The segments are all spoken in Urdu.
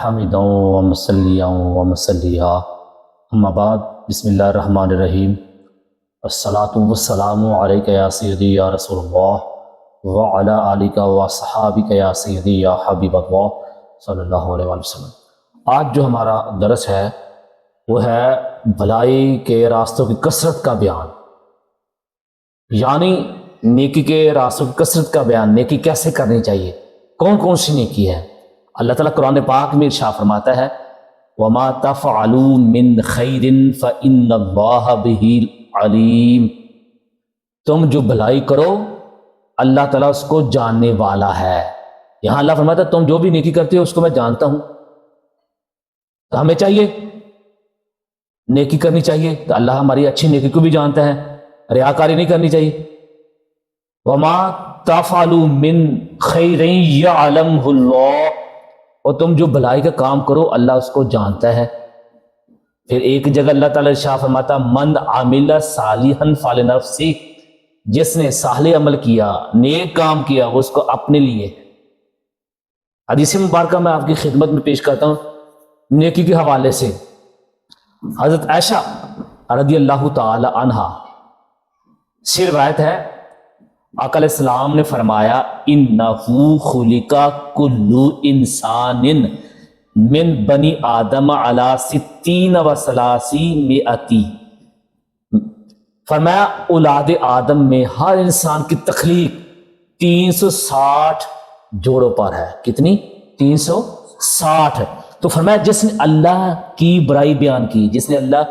حامدا و مصلیا و مصلیہ اما بعد بسم اللہ الرحمن الرحیم الصلاۃ والسلام علیک یا سیدی یا رسول اللہ وعلی آلک و صحابک یا سیدی یا حبیب اللہ صلی اللہ علیہ وآلہ وسلم۔ آج جو ہمارا درس ہے وہ ہے بھلائی کے راستوں کی کثرت کا بیان، یعنی نیکی کے راستوں کی کثرت کا بیان، نیکی کیسے کرنی چاہیے، کون کون سی نیکی ہے۔ اللہ تعالیٰ قرآن پاک میں ارشاد فرماتا ہے وَمَا تَفْعَلُوا مِنْ خَيْرٍ فَإِنَّ اللَّهَ بِهِ عَلِيمٌ، تم جو بھلائی کرو اللہ تعالیٰ اس کو جاننے والا ہے۔ یہاں اللہ فرماتا ہے تم جو بھی نیکی کرتے ہو اس کو میں جانتا ہوں۔ تو ہمیں چاہیے نیکی کرنی چاہیے، تو اللہ ہماری اچھی نیکی کو بھی جانتا ہے، ریاکاری نہیں کرنی چاہیے۔ وَمَا تَفْعَلُوا مِنْ خَيْرٍ يَعْلَمْهُ اللَّهُ، اور تم جو بھلائی کا کام کرو اللہ اس کو جانتا ہے۔ پھر ایک جگہ اللہ تعالیٰ ارشاد فرماتا من عمل صالحا فلنفسہ، جس نے صالح عمل کیا، نیک کام کیا، وہ اس کو اپنے لیے۔ حدیث مبارکہ میں آپ کی خدمت میں پیش کرتا ہوں نیکی کے حوالے سے۔ حضرت عائشہ رضی اللہ تعالی عنہا سے روایت ہے، آقا علیہ السلام نے فرمایا انہو خلق کل انسان من بنی آدم علی 60 و 300، فرمایا اولاد آدم میں ہر انسان کی تخلیق 360 جوڑوں پر ہے۔ کتنی؟ 360۔ تو فرمایا جس نے اللہ کی برائی بیان کی، جس نے اللہ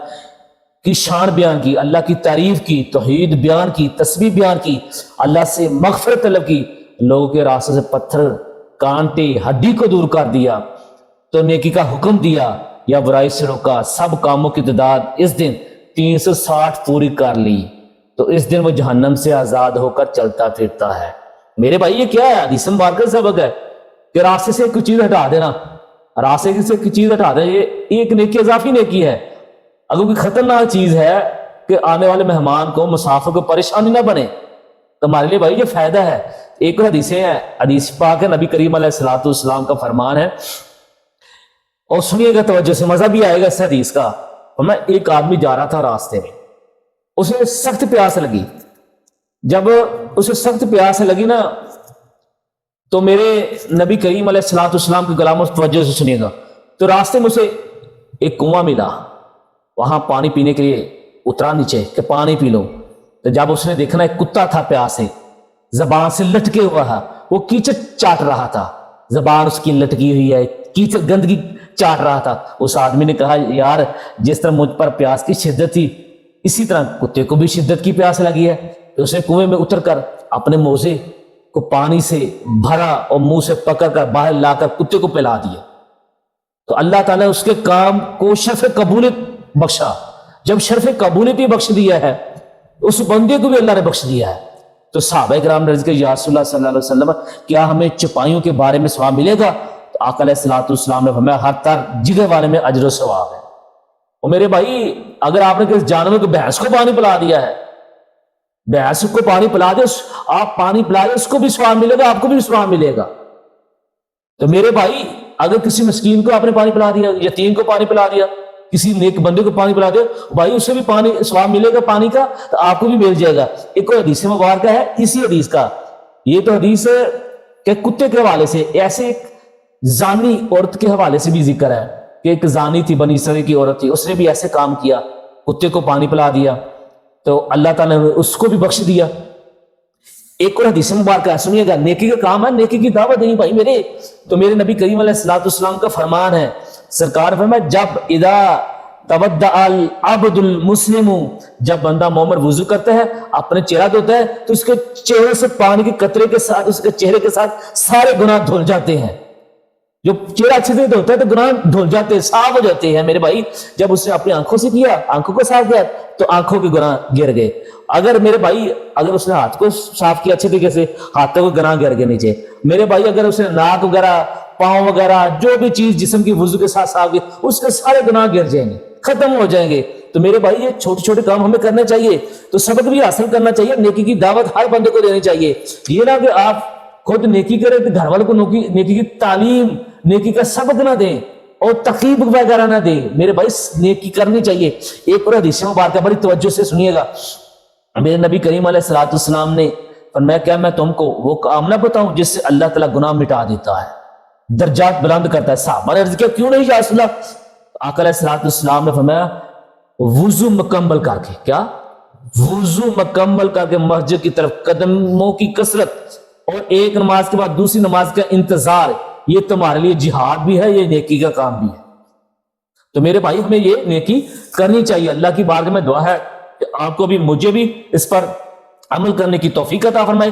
کی شان بیان کی، اللہ کی تعریف کی، توحید بیان کی، تسبیح بیان کی، اللہ سے مغفرت طلب کی، لوگوں کے راستے سے پتھر، کانٹے، ہڈی کو دور کر دیا، تو نیکی کا حکم دیا یا برائی سے روکا، سب کاموں کی تعداد اس دن 360 پوری کر لی، تو اس دن وہ جہنم سے آزاد ہو کر چلتا پھرتا ہے۔ میرے بھائی یہ کیا ہے؟ حدیث مبارکہ کا سبق ہے کہ راستے سے کوئی چیز ہٹا دینا، راستے سے کوئی چیز ہٹا دینا، یہ ایک نیکی اضافی نیکی ہے۔ اگر کوئی خطرناک چیز ہے کہ آنے والے مہمان کو، مسافر کو پریشانی نہ بنے، تو ہمارے لیے بھائی یہ فائدہ ہے۔ ایک اور حدیثیں ہیں، حدیث پاک ہے، نبی کریم علیہ الصلوۃ والسلام کا فرمان ہے، اور سنیے گا توجہ سے، مزہ بھی آئے گا اس حدیث کا۔ میں ایک آدمی جا رہا تھا راستے میں، اسے سخت پیاس لگی۔ جب اسے سخت پیاس لگی نا، تو میرے نبی کریم علیہ الصلوۃ والسلام کے کلام توجہ سے سنیے گا، تو راستے میں اسے ایک کنواں ملا، وہاں پانی پینے کے لیے اترا نیچے کہ پانی پی لو۔ تو جب اس نے دیکھنا ایک کتا تھا پیاس سے، زبان سے لٹکے ہوا ہے، وہ کیچڑ چاٹ رہا تھا، زبان اس کی لٹکی ہوئی ہے، کیچڑ گندگی چاٹ رہا تھا۔ اس آدمی نے کہا یار جس طرح مجھ پر پیاس کی شدت تھی اسی طرح کتے کو بھی شدت کی پیاس لگی ہے۔ تو اس نے کنویں میں اتر کر اپنے موزے کو پانی سے بھرا اور منہ سے پکڑ کر باہر لا کر کتے کو پلا دیا۔ تو اللہ تعالیٰ نے اس کے کام کو شرف قبولیت بخشا۔ جب شرف قبولیت بخش دیا ہے، اس بندے کو بھی اللہ نے بخش دیا ہے۔ تو صحابہ کرام نے عرض کیا یا رسول اللہ صلی اللہ علیہ وسلم کیا ہمیں چپائیوں کے بارے میں ثواب ملے گا؟ تو آقا علیہ الصلوۃ والسلام نے فرمایا ہر جگہ والے میں اجر و ثواب ہے۔ اور میرے بھائی اگر آپ نے کسی جانور کو، بھینس کو پانی پلا دیا ہے، بھینس کو پانی پلا دے، آپ پانی پلا دے، اس کو بھی ثواب ملے گا، آپ کو بھی ثواب ملے گا۔ تو میرے بھائی اگر کسی مسکین کو آپ نے پانی پلا دیا، یتیم کو پانی پلا دیا، کسی نیک بندے کو پانی پلا دے، بھائی اسے بھی پانی ثواب ملے گا پانی کا، تو آپ کو بھی مل جائے گا۔ ایک اور حدیث مبارکہ ہے اسی حدیث کا، یہ تو حدیث کہ کتے کے حوالے سے، ایسے ایک زانی عورت کے حوالے سے بھی ذکر ہے کہ ایک زانی تھی، بنی اسرائیل کی عورت تھی، اس نے بھی ایسے کام کیا، کتے کو پانی پلا دیا، تو اللہ تعالیٰ نے اس کو بھی بخش دیا۔ ایک اور حدیث مبارکہ سنیے گا، نیکی کا کام ہے، نیکی کی دعوت دینی بھائی میرے۔ تو میرے نبی کریم علیہ الصلوۃ والسلام کا فرمان ہے، سرکار فرمایا جب اذا تودع العبد المسلم، جب بندہ مومن وضو کرتا ہے، اپنے چہرہ دھوتا ہے، تو اس کے چہرے سے پانی کے قطرے کے ساتھ، اس کے چہرے کے ساتھ سارے گناہ دھل جاتے ہیں۔ جو چہرہ اچھے سے دھوتا ہے تو گناہ دھل جاتے ہیں، صاف ہو جاتے ہیں میرے بھائی۔ جب اس نے اپنی آنکھوں سے کیا، آنکھوں کو صاف کیا، تو آنکھوں کے گناہ گر گئے۔ اگر میرے بھائی اگر اس نے ہاتھ کو صاف کیا اچھے طریقے سے، ہاتھوں کو گناہ گر گئے نیچے۔ میرے بھائی اگر اس نے ناک وغیرہ، پاؤں وغیرہ، جو بھی چیز جسم کی وضو کے ساتھ صاف کی، اس کے سارے گناہ گر جائیں گے، ختم ہو جائیں گے۔ تو میرے بھائی یہ چھوٹے چھوٹے کام ہمیں کرنے چاہیے، تو سبق بھی حاصل کرنا چاہیے، نیکی کی دعوت ہر بندے کو دینی چاہیے۔ یہ نہ کہ آپ خود نیکی کریں تو گھر والوں کو نیکی کی تعلیم، نیکی کا سبق نہ دیں۔ اور تقریب وغیرہ نہ دے. میرے بھائی نیکی کرنی چاہیے. ایک اور حدیث مبارکہ بڑی توجہ سے سنیے گا. میرے نبی کریم علیہ الصلوۃ والسلام نے فرمایا کیا میں تم کو وہ کام نہ بتاؤں جس سے اللہ تعالیٰ گناہ مٹا دیتا ہے, درجات بلند کرتا ہے. صحابہ نے عرض کیا کیوں نہیں یا رسول اللہ؟ آقا علیہ الصلوۃ والسلام نے فرمایا وضو مکمل کر کے, کیا وضو مکمل کر کے مسجد کی طرف قدموں کی کثرت اور ایک نماز کے بعد دوسری نماز کا انتظار, یہ تمہارے لیے جہاد بھی ہے, یہ نیکی کا کام بھی ہے. تو میرے بھائی ہمیں یہ نیکی کرنی چاہیے. اللہ کی بارگاہ میں دعا ہے کہ آپ کو بھی مجھے بھی اس پر عمل کرنے کی توفیق عطا فرمائے.